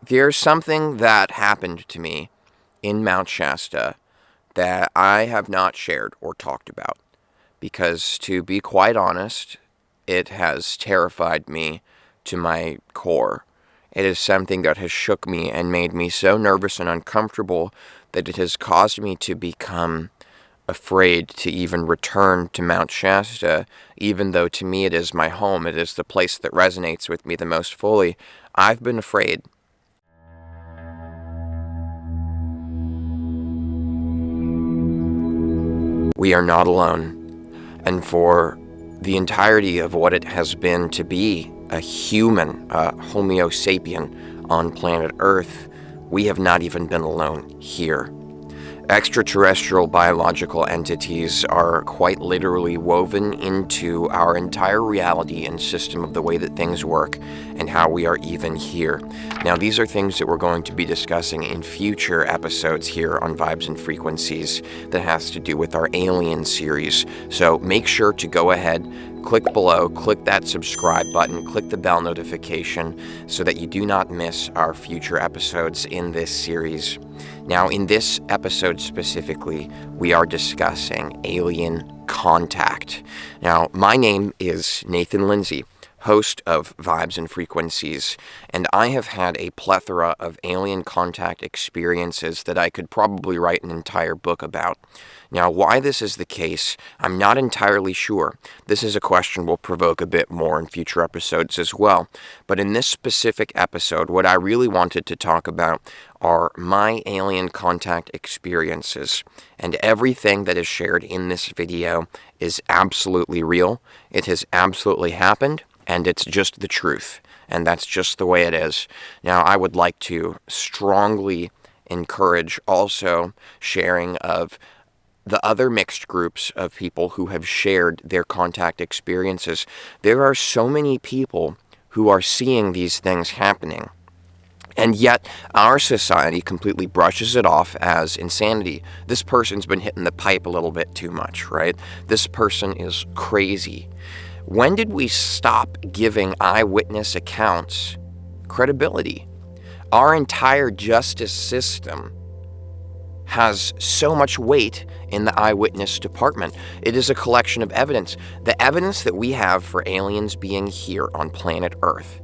There's something that happened to me in Mount Shasta that I have not shared or talked about because, to be quite honest, it has terrified me to my core. It is something that has shook me and made me so nervous and uncomfortable that it has caused me to become afraid to even return to Mount Shasta, even though to me it is my home. It is the place that resonates with me the most fully. I've been afraid. We are not alone. And for the entirety of what it has been to be a human, a Homo sapien on planet Earth, we have not even been alone here. Extraterrestrial biological entities are quite literally woven into our entire reality and system of the way that things work and how we are even here. Now, these are things that we're going to be discussing in future episodes here on Vibes and Frequencies that has to do with our Alien series. So make sure to go ahead, click below, click that subscribe button, click the bell notification so that you do not miss our future episodes in this series. Now, in this episode specifically, we are discussing alien contact. Now, my name is Nathan Lindsay, host of Vibes and Frequencies, and I have had a plethora of alien contact experiences that I could probably write an entire book about. Now, why this is the case, I'm not entirely sure. This is a question we'll provoke a bit more in future episodes as well. But in this specific episode, what I really wanted to talk about are my alien contact experiences. And everything that is shared in this video is absolutely real. It has absolutely happened, and it's just the truth. And that's just the way it is. Now, I would like to strongly encourage also sharing of the other mixed groups of people who have shared their contact experiences. There are so many people who are seeing these things happening. And yet, our society completely brushes it off as insanity. This person's been hitting the pipe a little bit too much, right? This person is crazy. When did we stop giving eyewitness accounts credibility? Our entire justice system has so much weight in the eyewitness department. It is a collection of evidence. The evidence that we have for aliens being here on planet Earth,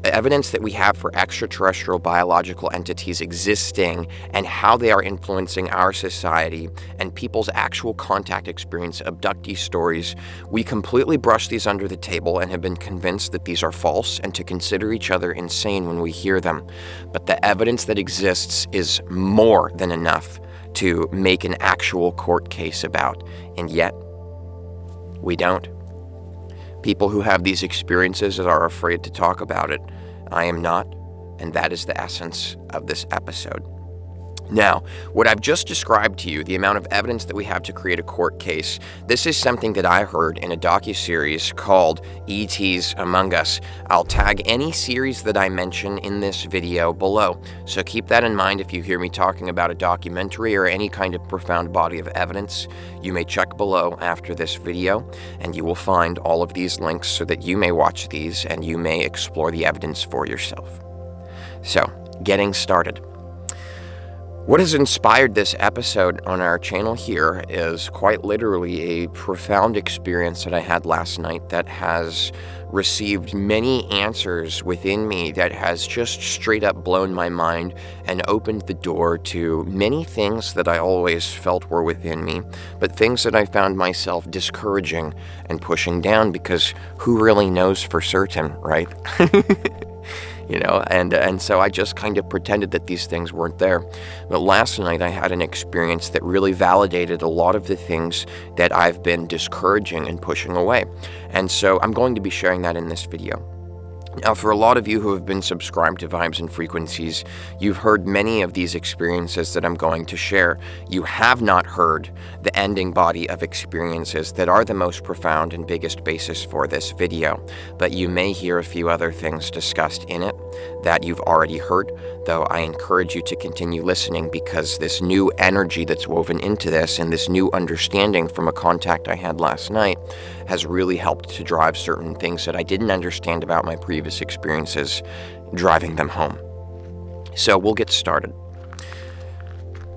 the evidence that we have for extraterrestrial biological entities existing and how they are influencing our society and people's actual contact experience, abductee stories, we completely brush these under the table and have been convinced that these are false and to consider each other insane when we hear them. But the evidence that exists is more than enough to make an actual court case about, and yet we don't. People who have these experiences are afraid to talk about it. I am not, and that is the essence of this episode. Now, what I've just described to you, the amount of evidence that we have to create a court case, this is something that I heard in a docuseries called ET's Among Us. I'll tag any series that I mention in this video below, so keep that in mind if you hear me talking about a documentary or any kind of profound body of evidence. You may check below after this video, and you will find all of these links so that you may watch these and you may explore the evidence for yourself. So, getting started. What has inspired this episode on our channel here is quite literally a profound experience that I had last night that has received many answers within me that has just straight up blown my mind and opened the door to many things that I always felt were within me, but things that I found myself discouraging and pushing down because who really knows for certain, right? And so I just kind of pretended that these things weren't there. But last night I had an experience that really validated a lot of the things that I've been discouraging and pushing away. And so I'm going to be sharing that in this video. Now, for a lot of you who have been subscribed to Vibes and Frequencies, you've heard many of these experiences that I'm going to share. You have not heard the ending body of experiences that are the most profound and biggest basis for this video, but you may hear a few other things discussed in it that you've already heard, though I encourage you to continue listening because this new energy that's woven into this and this new understanding from a contact I had last night has really helped to drive certain things that I didn't understand about my previous experiences, driving them home. So we'll get started.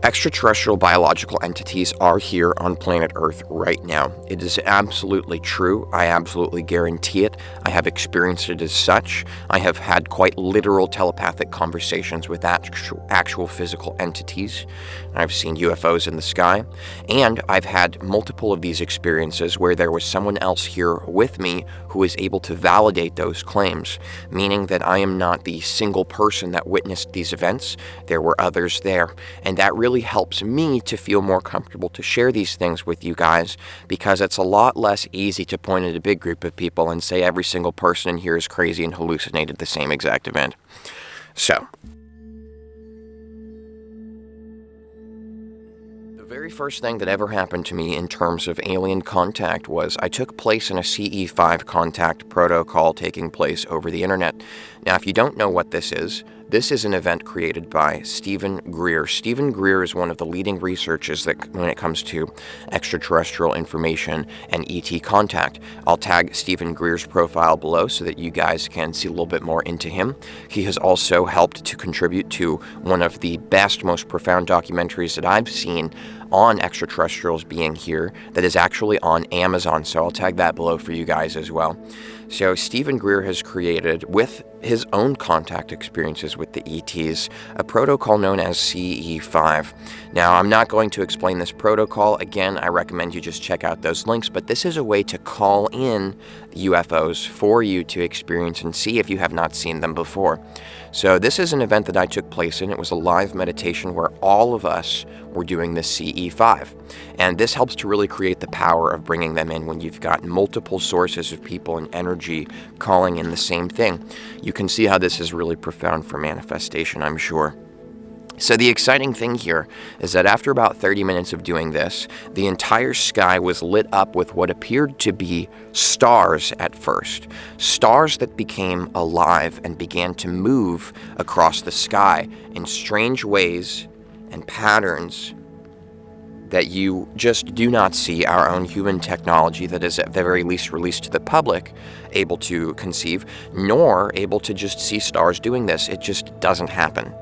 Extraterrestrial biological entities are here on planet Earth right now. It is absolutely true. I absolutely guarantee it. I have experienced it as such. I have had quite literal telepathic conversations with actual physical entities. I've seen UFOs in the sky, and I've had multiple of these experiences where there was someone else here with me who was able to validate those claims, meaning that I am not the single person that witnessed these events. There were others there, and that really helps me to feel more comfortable to share these things with you guys, because it's a lot less easy to point at a big group of people and say every single person in here is crazy and hallucinated the same exact event. So, the very first thing that ever happened to me in terms of alien contact was I took place in a CE5 Contact Protocol taking place over the internet. Now, if you don't know what this is an event created by Stephen Greer. Stephen Greer is one of the leading researchers when it comes to extraterrestrial information and ET contact. I'll tag Stephen Greer's profile below so that you guys can see a little bit more into him. He has also helped to contribute to one of the best, most profound documentaries that I've seen on extraterrestrials being here that is actually on Amazon, so I'll tag that below for you guys as well. So Stephen Greer has created, with his own contact experiences with the ETs, a protocol known as CE5. Now, I'm not going to explain this protocol. Again, I recommend you just check out those links, but this is a way to call in UFOs for you to experience and see if you have not seen them before. So this is an event that I took place in. It was a live meditation where all of us were doing this CE5. And this helps to really create the power of bringing them in when you've got multiple sources of people and energy calling in the same thing. You can see how this is really profound for manifestation, I'm sure. So the exciting thing here is that after about 30 minutes of doing this, the entire sky was lit up with what appeared to be stars at first. Stars that became alive and began to move across the sky in strange ways and patterns that you just do not see our own human technology that is at the very least released to the public able to conceive, nor able to just see stars doing this. It just doesn't happen.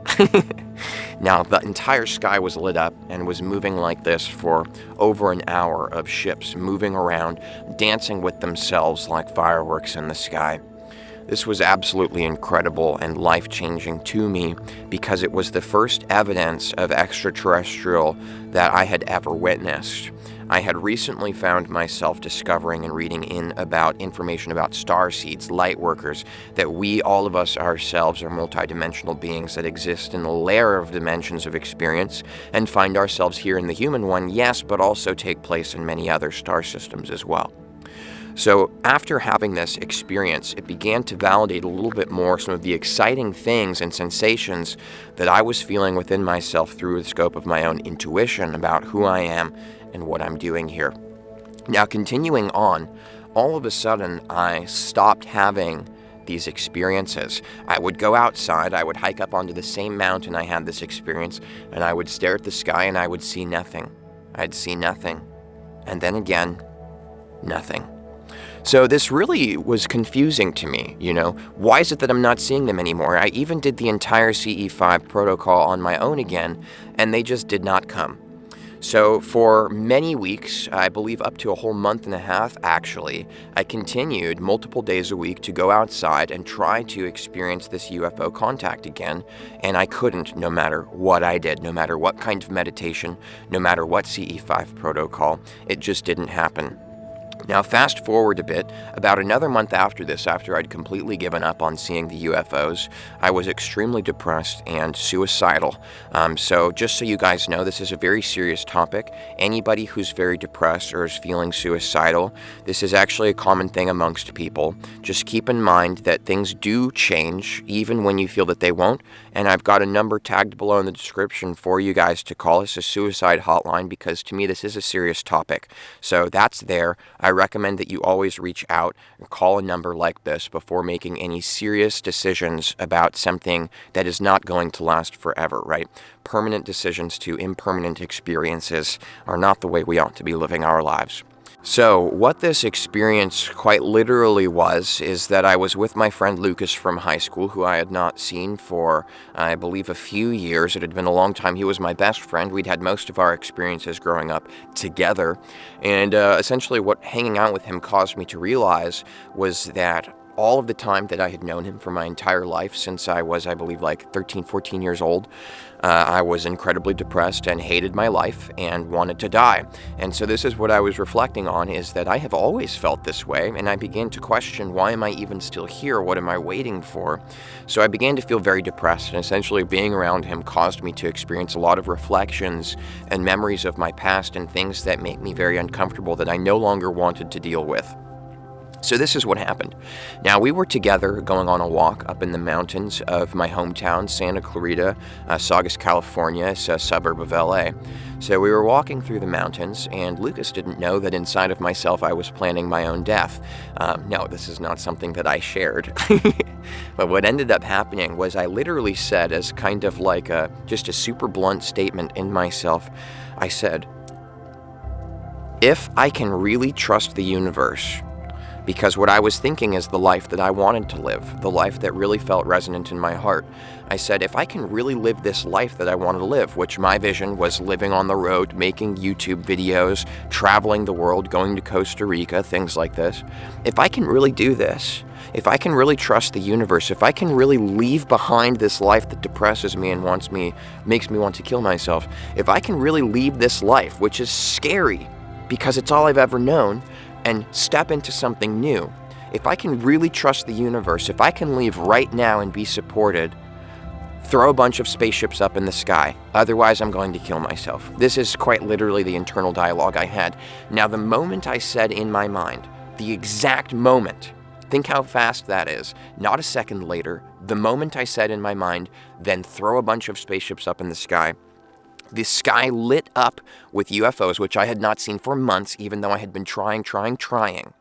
Now, the entire sky was lit up and was moving like this for over an hour of ships moving around, dancing with themselves like fireworks in the sky. This was absolutely incredible and life-changing to me because it was the first evidence of extraterrestrial that I had ever witnessed. I had recently found myself discovering and reading in about information about star seeds, light workers, that we, all of us ourselves, are multidimensional beings that exist in a layer of dimensions of experience and find ourselves here in the human one, yes, but also take place in many other star systems as well. So after having this experience, it began to validate a little bit more some of the exciting things and sensations that I was feeling within myself through the scope of my own intuition about who I am and what I'm doing here. Now, continuing on, all of a sudden I stopped having these experiences. I would go outside, I would hike up onto the same mountain I had this experience, and I would stare at the sky and I would see nothing. I'd see nothing. And then again, nothing. So this really was confusing to me, Why is it that I'm not seeing them anymore? I even did the entire CE5 protocol on my own again, and they just did not come. So for many weeks, I believe up to a whole month and a half actually, I continued multiple days a week to go outside and try to experience this UFO contact again, and I couldn't no matter what I did, no matter what kind of meditation, no matter what CE5 protocol, it just didn't happen. Now, fast forward a bit, about another month after this, after I'd completely given up on seeing the UFOs, I was extremely depressed and suicidal. So just so you guys know, this is a very serious topic. Anybody who's very depressed or is feeling suicidal, this is actually a common thing amongst people. Just keep in mind that things do change, even when you feel that they won't. And I've got a number tagged below in the description for you guys to call us, a suicide hotline, because to me this is a serious topic. So that's there. I recommend that you always reach out and call a number like this before making any serious decisions about something that is not going to last forever, right? Permanent decisions to impermanent experiences are not the way we ought to be living our lives. So, what this experience quite literally was is that I was with my friend Lucas from high school, who I had not seen for, I believe, a few years. It had been a long time. He was my best friend. We'd had most of our experiences growing up together. And essentially, what hanging out with him caused me to realize was that all of the time that I had known him for my entire life, since I was, I believe, like 13, 14 years old, I was incredibly depressed and hated my life and wanted to die. And so this is what I was reflecting on, is that I have always felt this way, and I began to question, why am I even still here? What am I waiting for? So I began to feel very depressed, and essentially being around him caused me to experience a lot of reflections and memories of my past and things that make me very uncomfortable that I no longer wanted to deal with. So this is what happened. Now, we were together going on a walk up in the mountains of my hometown, Santa Clarita, Saugus, California. It's a suburb of LA. So we were walking through the mountains, and Lucas didn't know that inside of myself I was planning my own death. No, this is not something that I shared. But what ended up happening was I literally said, as kind of like just a super blunt statement in myself, I said, if I can really trust the universe, because what I was thinking is the life that I wanted to live, the life that really felt resonant in my heart. I said, if I can really live this life that I wanted to live, which my vision was living on the road, making YouTube videos, traveling the world, going to Costa Rica, things like this. If I can really do this, if I can really trust the universe, if I can really leave behind this life that depresses me and makes me want to kill myself, if I can really leave this life, which is scary because it's all I've ever known, and step into something new. If I can really trust the universe, if I can leave right now and be supported, throw a bunch of spaceships up in the sky. Otherwise, I'm going to kill myself. This is quite literally the internal dialogue I had. Now, the moment I said in my mind, the exact moment, think how fast that is, not a second later, the moment I said in my mind, then throw a bunch of spaceships up in the sky lit up with UFOs, which I had not seen for months, even though I had been trying,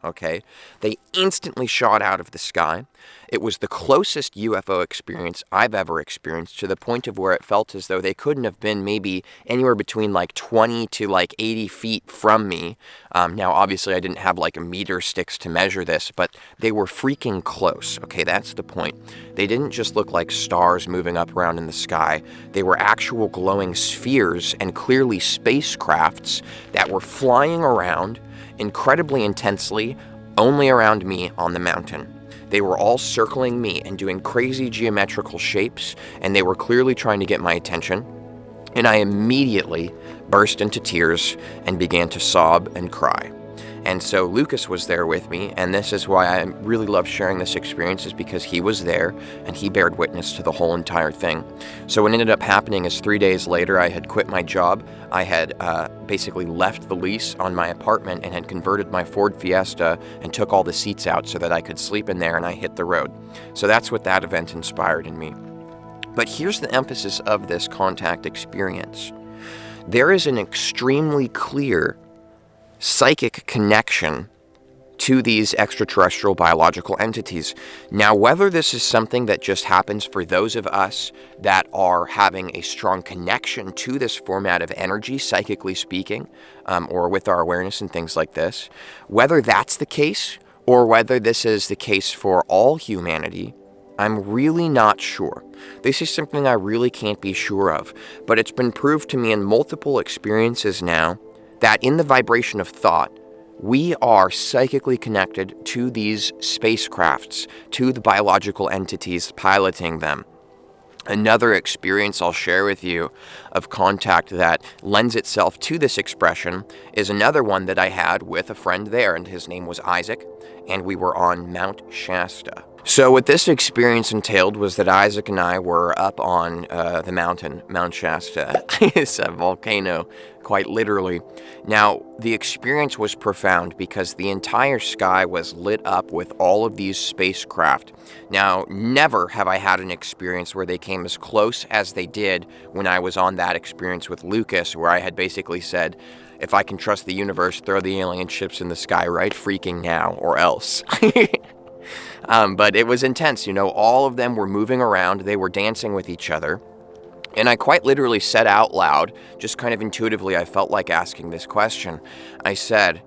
okay? They instantly shot out of the sky. It was the closest UFO experience I've ever experienced, to the point of where it felt as though they couldn't have been maybe anywhere between like 20 to like 80 feet from me. Now, obviously, I didn't have like a meter sticks to measure this, but they were freaking close, okay? That's the point. They didn't just look like stars moving up around in the sky. They were actual glowing spheres and clearly spacecrafts that were flying around incredibly intensely only around me on the mountain. They were all circling me and doing crazy geometrical shapes, and they were clearly trying to get my attention. And I immediately burst into tears and began to sob and cry. And so Lucas was there with me, and this is why I really love sharing this experience, is because he was there and he bared witness to the whole entire thing. So what ended up happening is 3 days later, I had quit my job. I had basically left the lease on my apartment and had converted my Ford Fiesta and took all the seats out so that I could sleep in there, and I hit the road. So that's what that event inspired in me. But here's the emphasis of this contact experience. There is an extremely clear psychic connection to these extraterrestrial biological entities. Now, whether this is something that just happens for those of us that are having a strong connection to this format of energy, psychically speaking, or with our awareness and things like this, whether that's the case, or whether this is the case for all humanity, I'm really not sure. This is something I really can't be sure of, but it's been proved to me in multiple experiences now that in the vibration of thought, we are psychically connected to these spacecrafts, to the biological entities piloting them. Another experience I'll share with you of contact that lends itself to this expression is another one that I had with a friend there, and his name was Isaac, and we were on Mount Shasta. So what this experience entailed was that Isaac and I were up on the mountain, Mount Shasta. It's a volcano, quite literally. Now, the experience was profound because the entire sky was lit up with all of these spacecraft. Now, never have I had an experience where they came as close as they did when I was on that experience with Lucas, where I had basically said, if I can trust the universe, throw the alien ships in the sky right freaking now, or else. But it was intense, all of them were moving around, they were dancing with each other, and I quite literally said out loud, just kind of intuitively, I felt like asking this question. I said,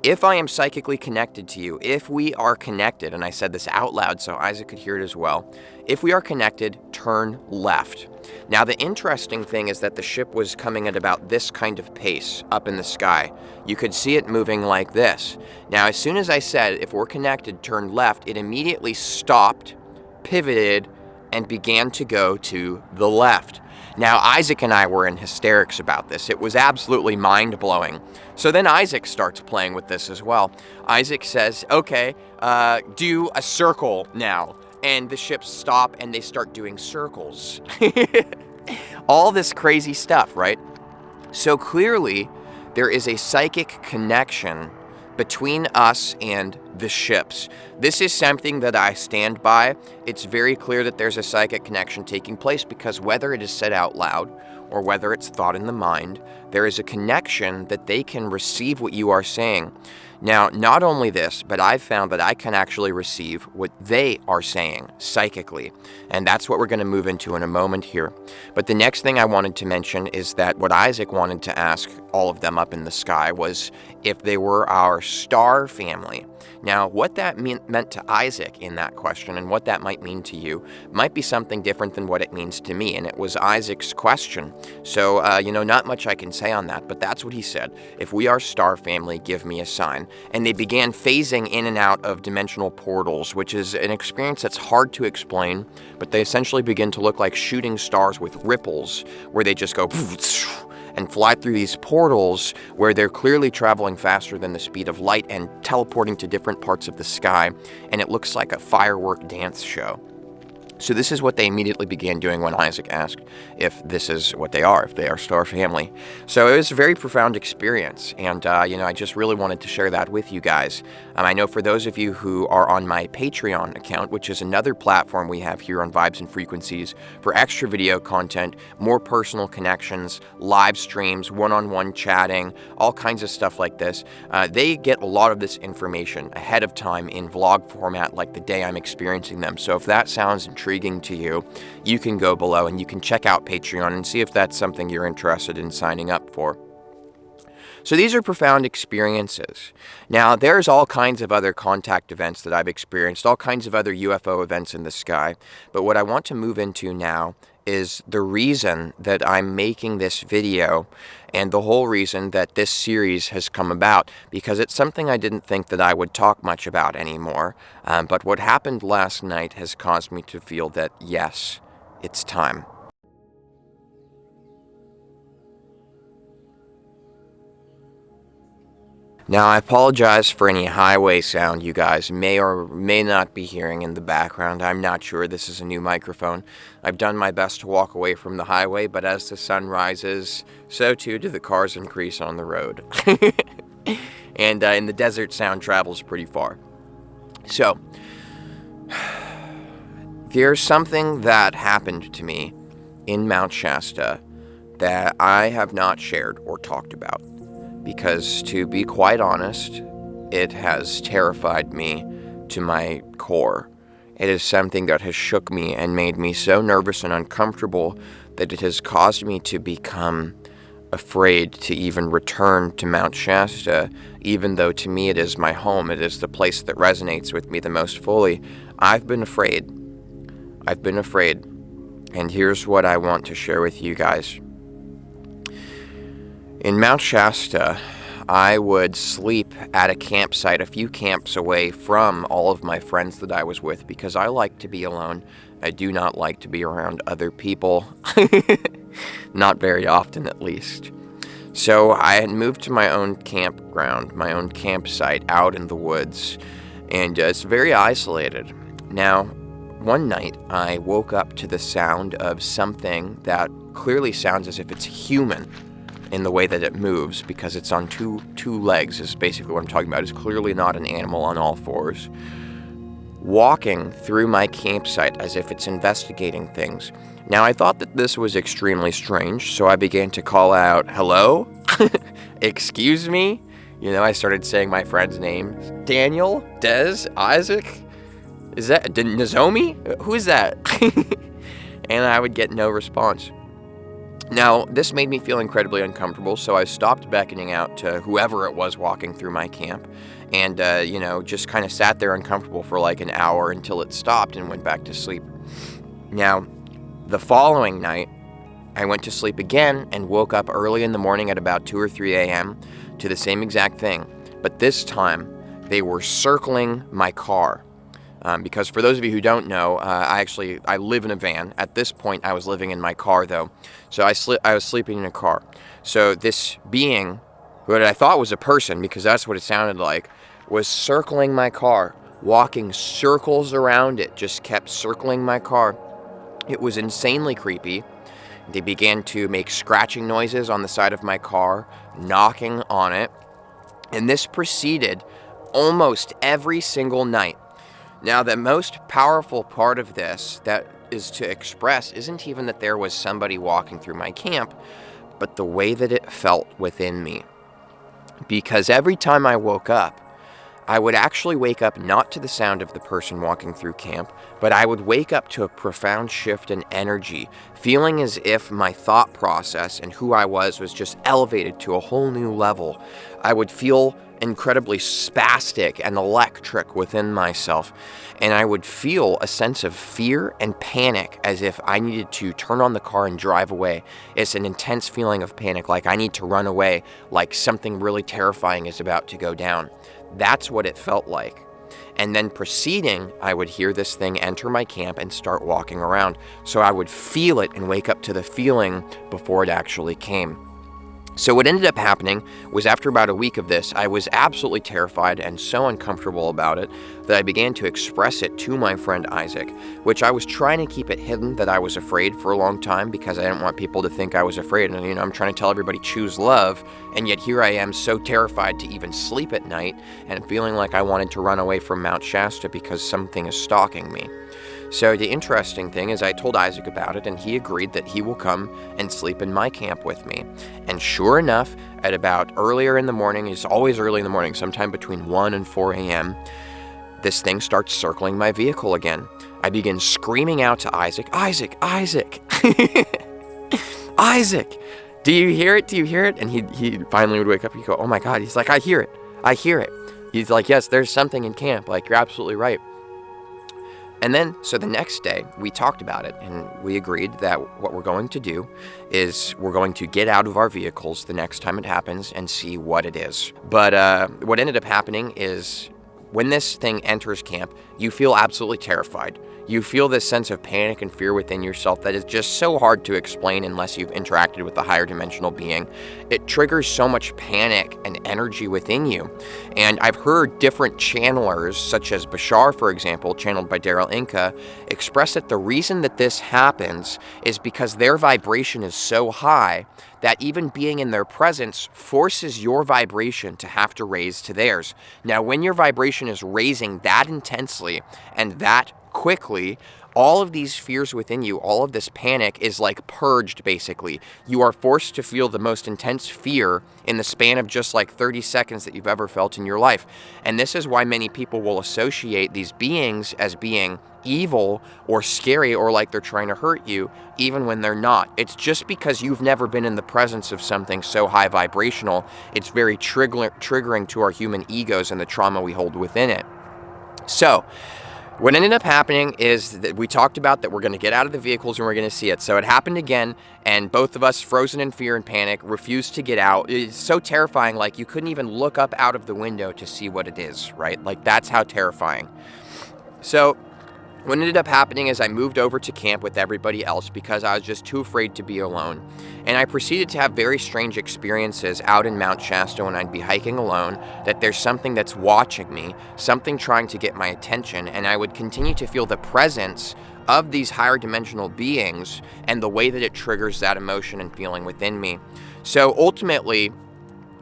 If I am psychically connected to you, if we are connected, and I said this out loud so Isaac could hear it as well, if we are connected, turn left. Now, the interesting thing is that the ship was coming at about this kind of pace up in the sky. You could see it moving like this. Now, as soon as I said, if we're connected, turn left, it immediately stopped, pivoted, and began to go to the left. Now, Isaac and I were in hysterics about this. It was absolutely mind-blowing. So then Isaac starts playing with this as well. Isaac says, okay, do a circle now. And the ships stop and they start doing circles. All this crazy stuff, right? So clearly, there is a psychic connection between us and the ships. This is something that I stand by. It's very clear that there's a psychic connection taking place because whether it is said out loud or whether it's thought in the mind, there is a connection that they can receive what you are saying. Now, not only this, but I've found that I can actually receive what they are saying psychically. And that's what we're going to move into in a moment here. But the next thing I wanted to mention is that what Isaac wanted to ask all of them up in the sky was if they were our star family. Now, what that meant to Isaac in that question and what that might mean to you might be something different than what it means to me. And it was Isaac's question. So, not much I can say on that, but that's what he said. If we are star family, give me a sign. And they began phasing in and out of dimensional portals, which is an experience that's hard to explain, but they essentially begin to look like shooting stars with ripples, where they just go and fly through these portals where they're clearly traveling faster than the speed of light and teleporting to different parts of the sky, and it looks like a firework dance show. So this is what they immediately began doing when Isaac asked if this is what they are, if they are star family. So it was a very profound experience, and I just really wanted to share that with you guys. I know for those of you who are on my Patreon account, which is another platform we have here on Vibes and Frequencies for extra video content, more personal connections, live streams, one-on-one chatting, all kinds of stuff like this, they get a lot of this information ahead of time in vlog format like the day I'm experiencing them. So if that sounds intriguing to you, you can go below and you can check out Patreon and see if that's something you're interested in signing up for. So these are profound experiences. Now, there's all kinds of other contact events that I've experienced, all kinds of other UFO events in the sky, but what I want to move into now is the reason that I'm making this video and the whole reason that this series has come about, because it's something I didn't think that I would talk much about anymore, but what happened last night has caused me to feel that, yes, it's time. Now, I apologize for any highway sound you guys may or may not be hearing in the background. I'm not sure. This is a new microphone. I've done my best to walk away from the highway, but as the sun rises, so too do the cars increase on the road. And in the desert, sound travels pretty far. So, there's something that happened to me in Mount Shasta that I have not shared or talked about. Because, to be quite honest, it has terrified me to my core. It is something that has shook me and made me so nervous and uncomfortable that it has caused me to become afraid to even return to Mount Shasta, even though to me it is my home. It is the place that resonates with me the most fully. I've been afraid. I've been afraid. And here's what I want to share with you guys. In Mount Shasta, I would sleep at a campsite a few camps away from all of my friends that I was with because I like to be alone. I do not like to be around other people. Not very often, at least. So I had moved to my own campground, my own campsite out in the woods, and it's very isolated. Now, one night I woke up to the sound of something that clearly sounds as if it's human in the way that it moves, because it's on two legs is basically what I'm talking about. It's clearly not an animal on all fours, walking through my campsite as if it's investigating things. Now, I thought that this was extremely strange, so I began to call out, "Hello? Excuse me?" I started saying my friends' names. Daniel? Des? Isaac? Is that Nozomi? Who is that? And I would get no response. Now, this made me feel incredibly uncomfortable, so I stopped beckoning out to whoever it was walking through my camp and, just kind of sat there uncomfortable for like an hour until it stopped and went back to sleep. Now, the following night, I went to sleep again and woke up early in the morning at about 2 or 3 a.m. to the same exact thing. But this time, they were circling my car. Because for those of you who don't know, I live in a van. At this point, I was living in my car, though. So I was sleeping in a car. So this being, what I thought was a person, because that's what it sounded like, was circling my car, walking circles around it, just kept circling my car. It was insanely creepy. They began to make scratching noises on the side of my car, knocking on it. And this proceeded almost every single night. Now, the most powerful part of this that is to express isn't even that there was somebody walking through my camp, but the way that it felt within me. Because every time I woke up, I would actually wake up not to the sound of the person walking through camp, but I would wake up to a profound shift in energy, feeling as if my thought process and who I was just elevated to a whole new level. I would feel incredibly spastic and electric within myself, and I would feel a sense of fear and panic as if I needed to turn on the car and drive away. It's an intense feeling of panic, like I need to run away, like something really terrifying is about to go down. That's what it felt like. And then proceeding, I would hear this thing enter my camp and start walking around. So I would feel it and wake up to the feeling before it actually came. So what ended up happening was after about a week of this, I was absolutely terrified and so uncomfortable about it that I began to express it to my friend Isaac, which I was trying to keep it hidden that I was afraid for a long time because I didn't want people to think I was afraid. And, I'm trying to tell everybody choose love, and yet here I am so terrified to even sleep at night and feeling like I wanted to run away from Mount Shasta because something is stalking me. So the interesting thing is I told Isaac about it, and he agreed that he will come and sleep in my camp with me. And sure enough, at about earlier in the morning, it's always early in the morning, sometime between 1 and 4 a.m., this thing starts circling my vehicle again. I begin screaming out to Isaac, Isaac, Isaac, Isaac, do you hear it? Do you hear it? And he finally would wake up. He'd go, oh my God. He's like, I hear it. I hear it. He's like, yes, there's something in camp. Like, you're absolutely right. And then, so the next day, we talked about it, and we agreed that what we're going to do is we're going to get out of our vehicles the next time it happens and see what it is. But what ended up happening is when this thing enters camp, you feel absolutely terrified. You feel this sense of panic and fear within yourself that is just so hard to explain unless you've interacted with a higher dimensional being. It triggers so much panic and energy within you. And I've heard different channelers, such as Bashar, for example, channeled by Daryl Inca, express that the reason that this happens is because their vibration is so high that even being in their presence forces your vibration to have to raise to theirs. Now, when your vibration is raising that intensely and that quickly, all of these fears within you, all of this panic is like purged, basically. You are forced to feel the most intense fear in the span of just like 30 seconds that you've ever felt in your life. And this is why many people will associate these beings as being evil or scary or like they're trying to hurt you, even when they're not. It's just because you've never been in the presence of something so high vibrational. It's very triggering to our human egos and the trauma we hold within it. So, what ended up happening is that we talked about that we're going to get out of the vehicles and we're going to see it. So it happened again, and both of us, frozen in fear and panic, refused to get out. It's so terrifying, like you couldn't even look up out of the window to see what it is, right? Like that's how terrifying. So what ended up happening is I moved over to camp with everybody else because I was just too afraid to be alone. And I proceeded to have very strange experiences out in Mount Shasta when I'd be hiking alone, that there's something that's watching me, something trying to get my attention, and I would continue to feel the presence of these higher dimensional beings and the way that it triggers that emotion and feeling within me. So ultimately,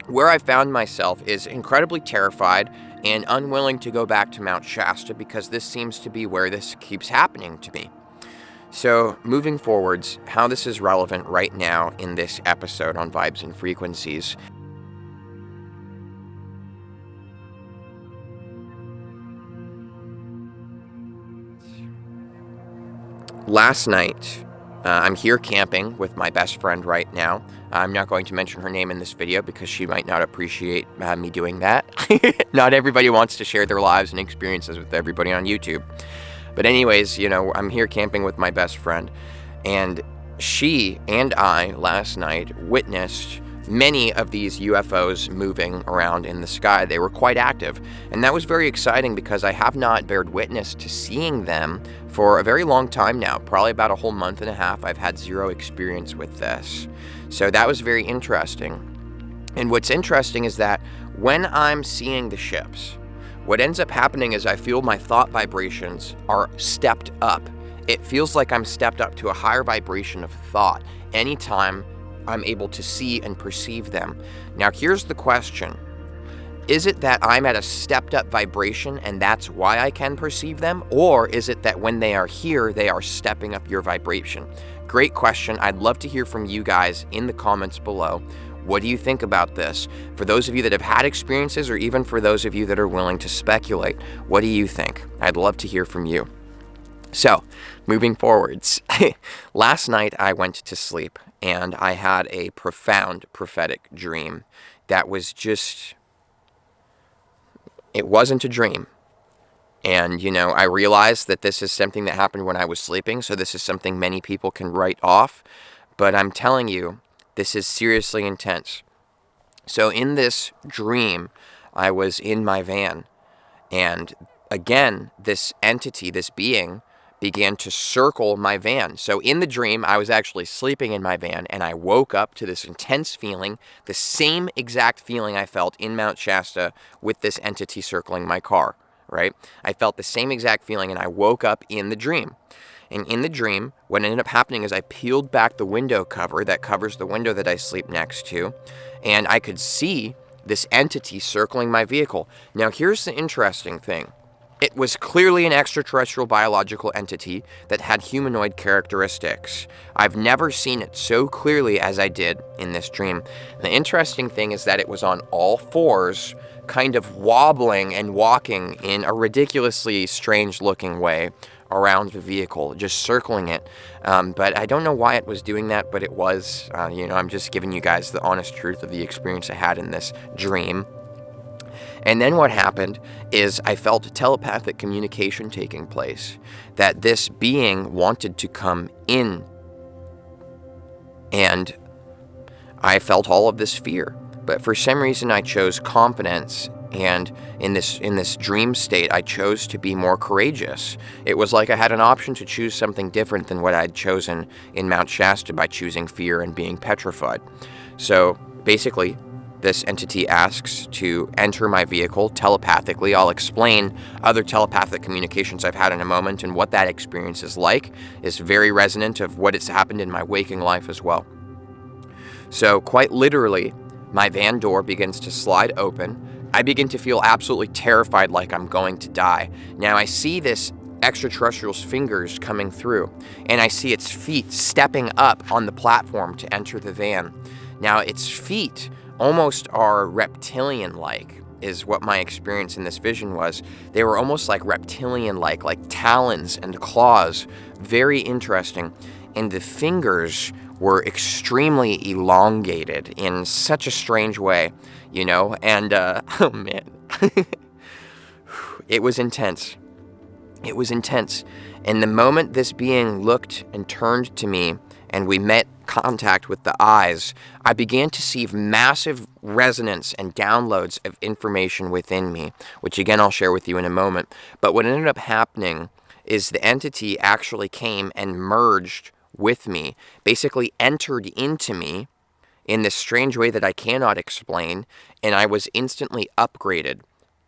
where I found myself is incredibly terrified and unwilling to go back to Mount Shasta because this seems to be where this keeps happening to me. So moving forwards, how this is relevant right now in this episode on Vibes and Frequencies. Last night, I'm here camping with my best friend right now. I'm not going to mention her name in this video because she might not appreciate me doing that. Not everybody wants to share their lives and experiences with everybody on YouTube. But anyways, I'm here camping with my best friend, and she and I last night witnessed many of these UFOs moving around in the sky. They were quite active, and that was very exciting because I have not bared witness to seeing them for a very long time now, probably about a whole month and a half. I've had zero experience with this. So that was very interesting. And what's interesting is that when I'm seeing the ships, what ends up happening is I feel my thought vibrations are stepped up. It feels like I'm stepped up to a higher vibration of thought anytime I'm able to see and perceive them. Now, here's the question. Is it that I'm at a stepped up vibration and that's why I can perceive them? Or is it that when they are here, they are stepping up your vibration? Great question. I'd love to hear from you guys in the comments below. What do you think about this? For those of you that have had experiences, or even for those of you that are willing to speculate, what do you think? I'd love to hear from you. So, moving forwards, last night I went to sleep and I had a profound prophetic dream that was just, it wasn't a dream. And, I realized that this is something that happened when I was sleeping, so this is something many people can write off, but I'm telling you, this is seriously intense. So in this dream, I was in my van, and again, this entity, this being, began to circle my van. So in the dream, I was actually sleeping in my van, and I woke up to this intense feeling, the same exact feeling I felt in Mount Shasta with this entity circling my car, right? I felt the same exact feeling, and I woke up in the dream. And in the dream, what ended up happening is I peeled back the window cover that covers the window that I sleep next to, and I could see this entity circling my vehicle. Now, here's the interesting thing. It was clearly an extraterrestrial biological entity that had humanoid characteristics. I've never seen it so clearly as I did in this dream. The interesting thing is that it was on all fours, kind of wobbling and walking in a ridiculously strange looking way around the vehicle, just circling it. But I don't know why it was doing that, but it was. I'm just giving you guys the honest truth of the experience I had in this dream. And then what happened is I felt telepathic communication taking place, that this being wanted to come in. And I felt all of this fear. But for some reason I chose confidence, and in this dream state I chose to be more courageous. It was like I had an option to choose something different than what I'd chosen in Mount Shasta by choosing fear and being petrified. So basically, this entity asks to enter my vehicle telepathically. I'll explain other telepathic communications I've had in a moment, and what that experience is like is very resonant of what has happened in my waking life as well. So quite literally, my van door begins to slide open. I begin to feel absolutely terrified, like I'm going to die. Now I see this extraterrestrial's fingers coming through, and I see its feet stepping up on the platform to enter the van. Now its feet almost are reptilian-like, is what my experience in this vision was. They were almost like reptilian-like, like talons and claws. Very interesting. And the fingers were extremely elongated in such a strange way, and oh man, it was intense. It was intense. And the moment this being looked and turned to me, and we met contact with the eyes, I began to see massive resonance and downloads of information within me, which again I'll share with you in a moment. But what ended up happening is the entity actually came and merged with me, basically entered into me in this strange way that I cannot explain, and I was instantly upgraded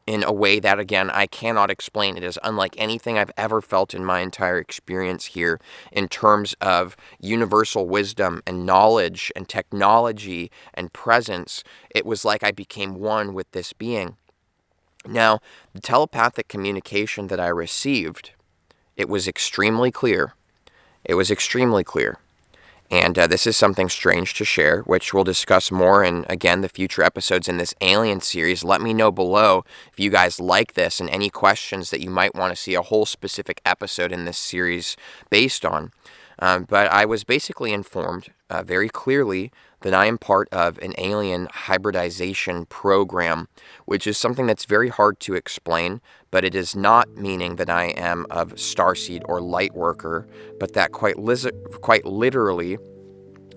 in a way that, again, I cannot explain. It is unlike anything I've ever felt in my entire experience here in terms of universal wisdom and knowledge and technology and presence. It was like I became one with this being. Now, the telepathic communication that I received, it was extremely clear. It was extremely clear. And this is something strange to share, which we'll discuss more in, again, the future episodes in this alien series. Let me know below if you guys like this and any questions that you might want to see a whole specific episode in this series based on. But I was basically informed very clearly that I am part of an alien hybridization program, which is something that's very hard to explain, but it is not meaning that I am of starseed or light worker, but that quite literally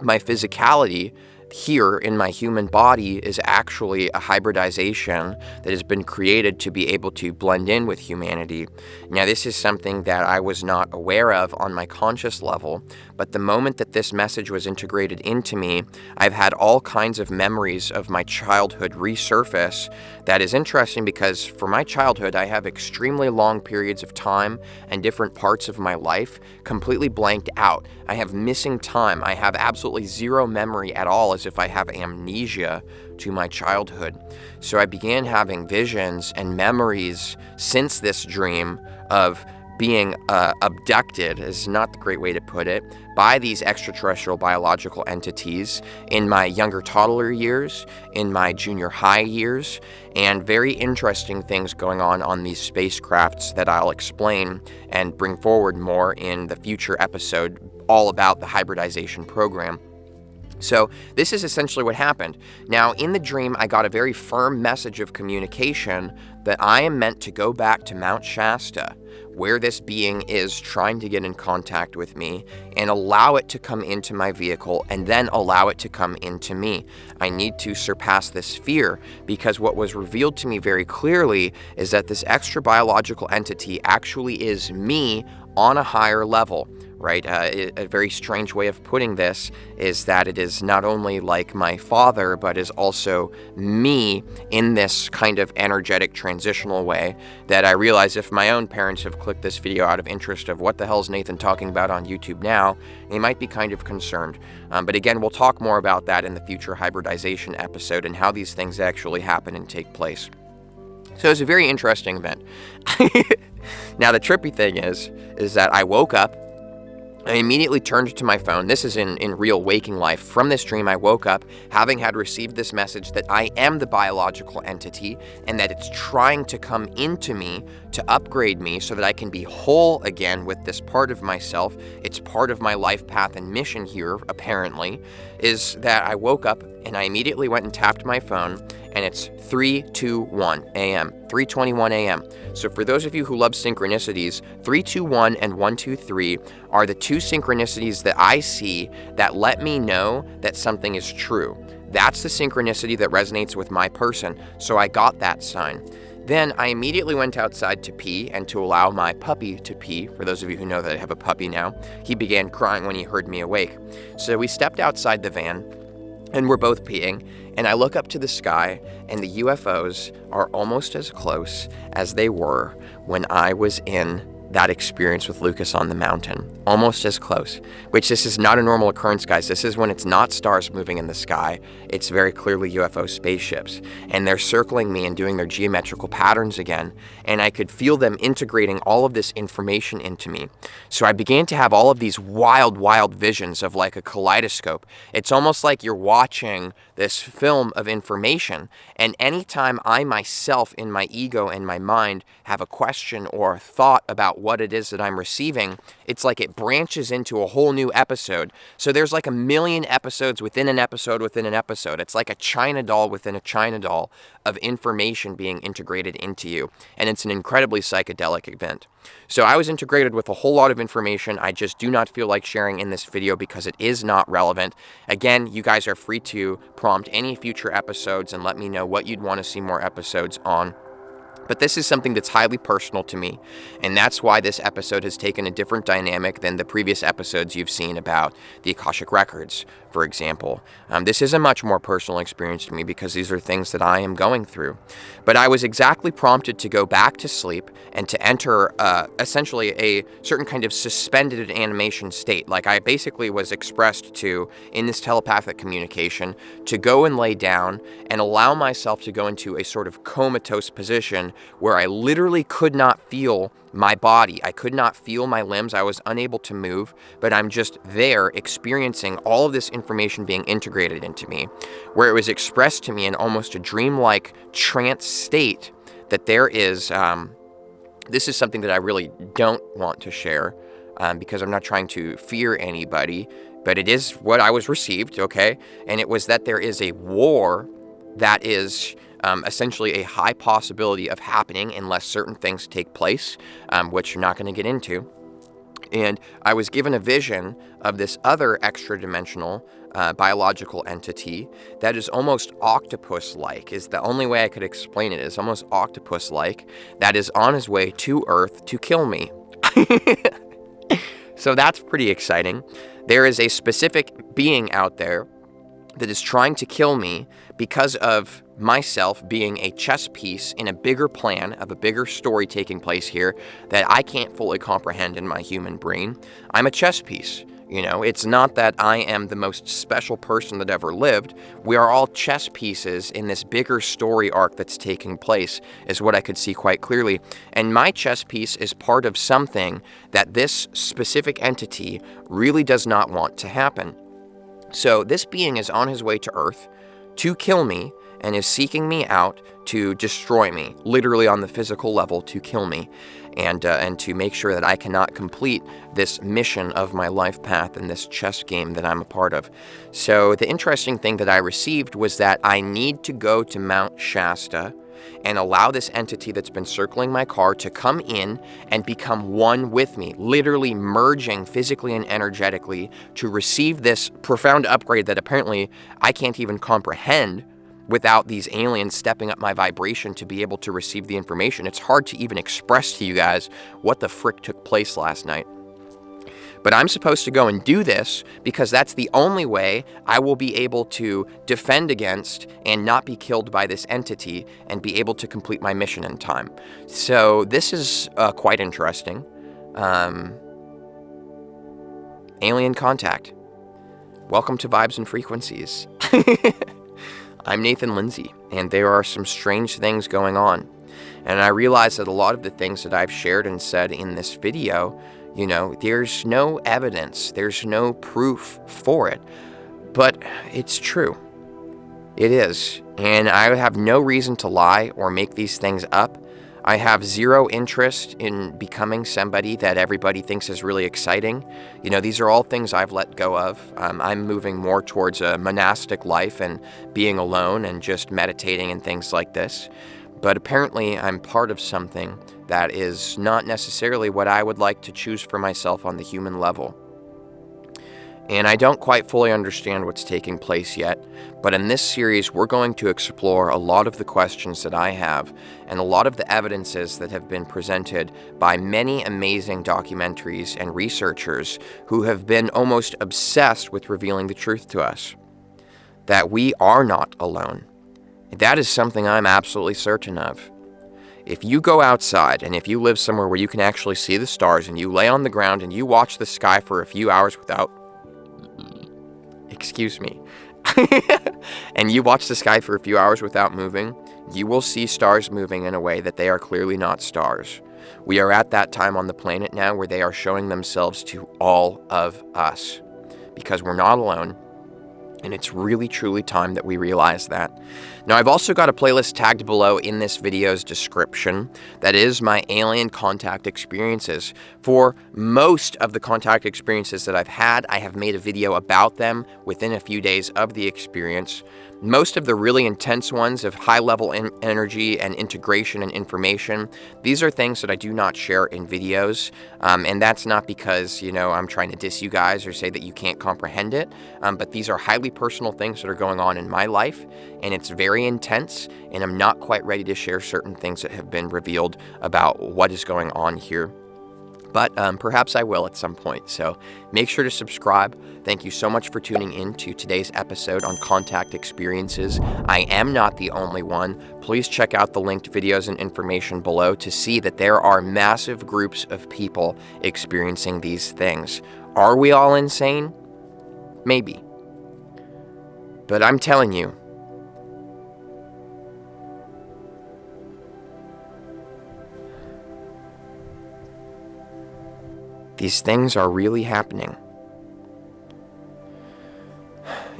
my physicality here in my human body is actually a hybridization that has been created to be able to blend in with humanity. Now, this is something that I was not aware of on my conscious level, but the moment that this message was integrated into me, I've had all kinds of memories of my childhood resurface. That is interesting because for my childhood, I have extremely long periods of time and different parts of my life completely blanked out. I have missing time. I have absolutely zero memory at all, as if I have amnesia to my childhood. So I began having visions and memories since this dream of being abducted, is not the great way to put it, by these extraterrestrial biological entities in my younger toddler years, in my junior high years, and very interesting things going on these spacecrafts that I'll explain and bring forward more in the future episode all about the hybridization program. So this is essentially what happened. Now, in the dream, I got a very firm message of communication that I am meant to go back to Mount Shasta, where this being is trying to get in contact with me, and allow it to come into my vehicle, and then allow it to come into me. I need to surpass this fear, because what was revealed to me very clearly is that this extra biological entity actually is me on a higher level. Right? A very strange way of putting this is that it is not only like my father, but is also me in this kind of energetic transitional way that I realize if my own parents have clicked this video out of interest of what the hell is Nathan talking about on YouTube now, they might be kind of concerned. But again, we'll talk more about that in the future hybridization episode and how these things actually happen and take place. So it's a very interesting event. Now, the trippy thing is that I woke up. I immediately turned to my phone. This is in real waking life. From this dream, I woke up having had received this message that I am the biological entity and that it's trying to come into me to upgrade me so that I can be whole again with this part of myself. It's part of my life path and mission here, apparently, is that I woke up and I immediately went and tapped my phone, and it's 3:21 a.m., 3:21 a.m. So for those of you who love synchronicities, 3:21 and 1:23 are the two synchronicities that I see that let me know that something is true. That's the synchronicity that resonates with my person, so I got that sign. Then I immediately went outside to pee and to allow my puppy to pee. For those of you who know that I have a puppy now, he began crying when he heard me awake. So we stepped outside the van, and we're both peeing, and I look up to the sky, and the UFOs are almost as close as they were when I was in that experience with Lucas on the mountain. Almost as close, which this is not a normal occurrence, guys. This is when it's not stars moving in the sky. It's very clearly UFO spaceships, and they're circling me and doing their geometrical patterns again, and I could feel them integrating all of this information into me. So I began to have all of these wild visions of like a kaleidoscope. It's almost like you're watching this film of information, and anytime I myself in my ego and my mind have a question or a thought about what it is that I'm receiving, it's like it branches into a whole new episode. So there's like a million episodes within an episode within an episode. It's like a China doll within a China doll of information being integrated into you. And it's an incredibly psychedelic event. So I was integrated with a whole lot of information I just do not feel like sharing in this video because it is not relevant. Again, you guys are free to prompt any future episodes and let me know what you'd want to see more episodes on. But this is something that's highly personal to me, and that's why this episode has taken a different dynamic than the previous episodes you've seen about the Akashic Records, for example. This is a much more personal experience to me because these are things that I am going through. But I was exactly prompted to go back to sleep and to enter essentially a certain kind of suspended animation state. Like I basically was expressed to, in this telepathic communication, to go and lay down and allow myself to go into a sort of comatose position where I literally could not feel my body. I could not feel my limbs. I was unable to move, but I'm just there experiencing all of this information being integrated into me, where it was expressed to me in almost a dreamlike trance state that there is, this is something that I really don't want to share, because I'm not trying to fear anybody, but it is what I was received, okay? And it was that there is a war that is essentially a high possibility of happening unless certain things take place, which you're not going to get into. And I was given a vision of this other extra-dimensional biological entity that is almost octopus-like, is the only way I could explain it. It's almost octopus-like, that is on his way to Earth to kill me. So that's pretty exciting. There is a specific being out there that is trying to kill me because of myself being a chess piece in a bigger plan of a bigger story taking place here that I can't fully comprehend in my human brain. I'm a chess piece. You know, it's not that I am the most special person that ever lived. We are all chess pieces in this bigger story arc that's taking place, is what I could see quite clearly. And my chess piece is part of something that this specific entity really does not want to happen. So this being is on his way to Earth to kill me and is seeking me out to destroy me, literally on the physical level, to kill me and to make sure that I cannot complete this mission of my life path in this chess game that I'm a part of. So the interesting thing that I received was that I need to go to Mount Shasta and allow this entity that's been circling my car to come in and become one with me, literally merging physically and energetically to receive this profound upgrade that apparently I can't even comprehend without these aliens stepping up my vibration to be able to receive the information. It's hard to even express to you guys what the frick took place last night. But I'm supposed to go and do this because that's the only way I will be able to defend against and not be killed by this entity and be able to complete my mission in time. So this is quite interesting. Alien contact. Welcome to Vibes and Frequencies. I'm Nathan Lindsay, and there are some strange things going on. And I realize that a lot of the things that I've shared and said in this video, you know, there's no evidence, there's no proof for it, but it's true. It is. And I have no reason to lie or make these things up. I have zero interest in becoming somebody that everybody thinks is really exciting. You know, these are all things I've let go of. I'm moving more towards a monastic life and being alone and just meditating and things like this. But apparently I'm part of something that is not necessarily what I would like to choose for myself on the human level. And I don't quite fully understand what's taking place yet, but in this series we're going to explore a lot of the questions that I have and a lot of the evidences that have been presented by many amazing documentaries and researchers who have been almost obsessed with revealing the truth to us. That we are not alone. That is something I'm absolutely certain of. If you go outside and if you live somewhere where you can actually see the stars and you lay on the ground and you watch the sky for a few hours without... Excuse me. And you watch the sky for a few hours without moving, you will see stars moving in a way that they are clearly not stars. We are at that time on the planet now where they are showing themselves to all of us because we're not alone. And it's really, truly time that we realize that. Now, I've also got a playlist tagged below in this video's description that is my alien contact experiences. For most of the contact experiences that I've had, I have made a video about them within a few days of the experience. Most of the really intense ones of high-level energy and integration and information, these are things that I do not share in videos, and that's not because, you know, I'm trying to diss you guys or say that you can't comprehend it, but these are highly personal things that are going on in my life, and it's very intense, and I'm not quite ready to share certain things that have been revealed about what is going on here. But perhaps I will at some point, so make sure to subscribe. Thank you so much for tuning in to today's episode on contact experiences. I am not the only one. Please check out the linked videos and information below to see that there are massive groups of people experiencing these things. Are we all insane? Maybe. But I'm telling you, these things are really happening.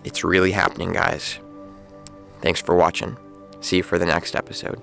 It's really happening, guys. Thanks for watching. See you for the next episode.